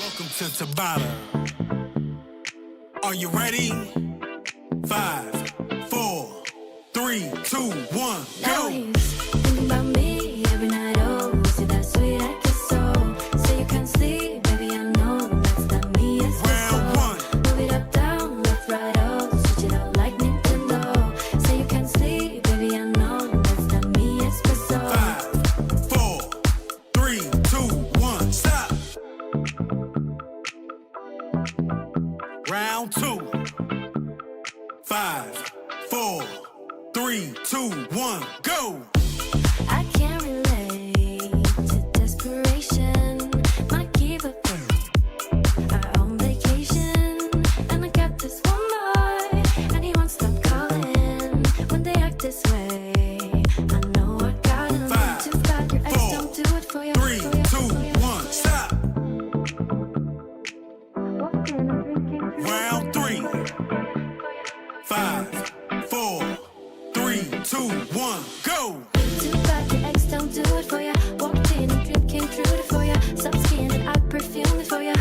Welcome to Tabata. Are you ready? 5, 4, 3, 2, 1, go! Thinking about me every night, oh, see that sweet ESPRESSO. So you can sleep, baby, I know that's the me ESPRESSO. Round 1. Move it up, down, left, right, oh, switch it up like Nintendo. So you can sleep, baby, I know that's the me ESPRESSO. 5, 4, 3, 2, 1, stop! Round 2. 5, 4, 3, 2, 1, go! I can't relate to desperation. Might give up our own vacation. And I got this one boy, and he won't stop calling when they act this way. I know I got him. 5, Too bad your ex don't do it for you. 3, 2, 1, stop! Round 3. 5, 4, 3, 2, 1, go! Too bad your ex don't do it for you. Walked in and dream came true for you. Soft skin and I perfume it for you.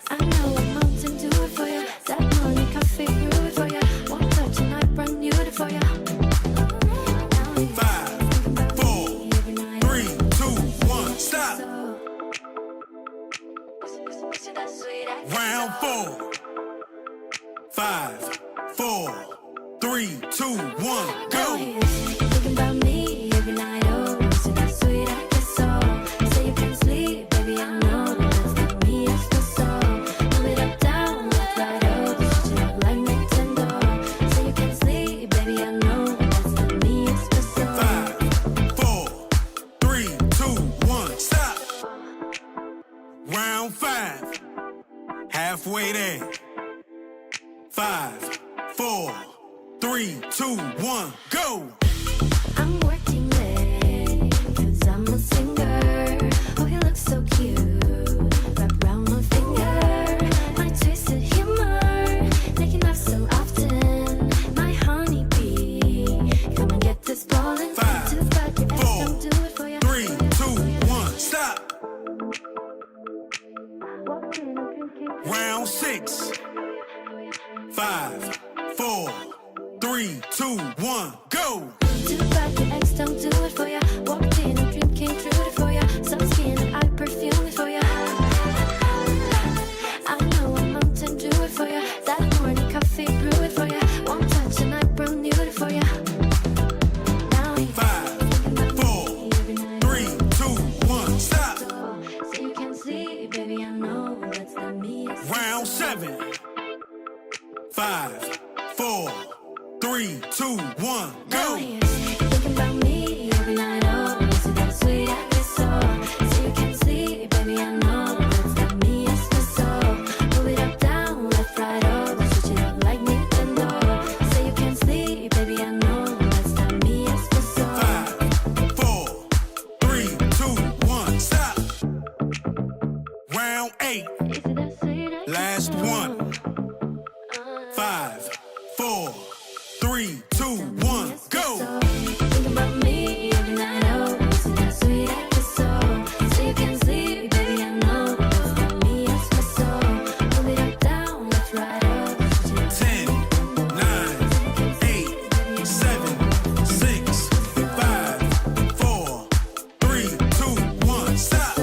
I know a mountain do it for you. That morning coffee brew it for you. One touch and I brand new it for you. 5, 4, 3, 2, 1, stop! Round 4. 5, 4, 3, 2, 1, go! Thinking about me every night, oh, so that sweet ESPRESSO. So you can sleep, baby, I know that's the me ESPRESSO. Move it up, down, left, right, oh, switch it up like Nintendo. So you can sleep, baby, I know that's the me ESPRESSO. 5, 4, 3, 2, 1, stop! Round 5. Halfway there. 5, 4, 3, 2, 1, go! I'm working late, 'cause I'm a singer. Oh, he looks so cute, wrapped around my finger. My twisted humor, making up so often. My honeybee, come and get this ballin'. 5, Too bad your ex 4, don't do it for you. 3, 2, 1, stop! Round 6. 5, 4, 3, 2, 1, go! Too bad your ex don't do it for you. Walked in and dream came true for you. Soft skin and I perfume it for you. I know a mountain do it for you. That morning coffee brew it for you. One touch and I brand new it for you. 5, 4, 3, 2, 1, stop! So you can see, baby, I know that's the me. Round 7. 5, 4, 3, 2, 1, go! Thinking about me every night, oh, so that sweet ESPRESSO. So you can see, baby, I know that's the me ESPRESSO. Move it up, down, left, right, oh, switch it up like Nintendo. So you can see, baby, I know that's the me ESPRESSO. 5, 4, 3, 2, 1, stop! Round 8. Last one. 5, 4, 3, 2, 1, go! Think about me every night, oh, so that sweet ESPRESSO. So you can see, baby, I know that's the me ESPRESSO. Move it up, down, left, right, oh, switch it up. 10, 9, 8, 7, 6, 5, 4, 3, 2, 1, stop!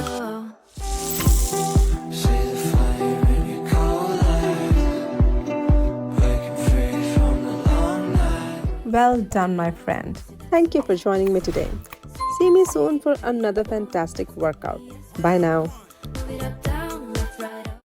Well done, my friend. Thank you for joining me today. See me soon for another fantastic workout. Bye now.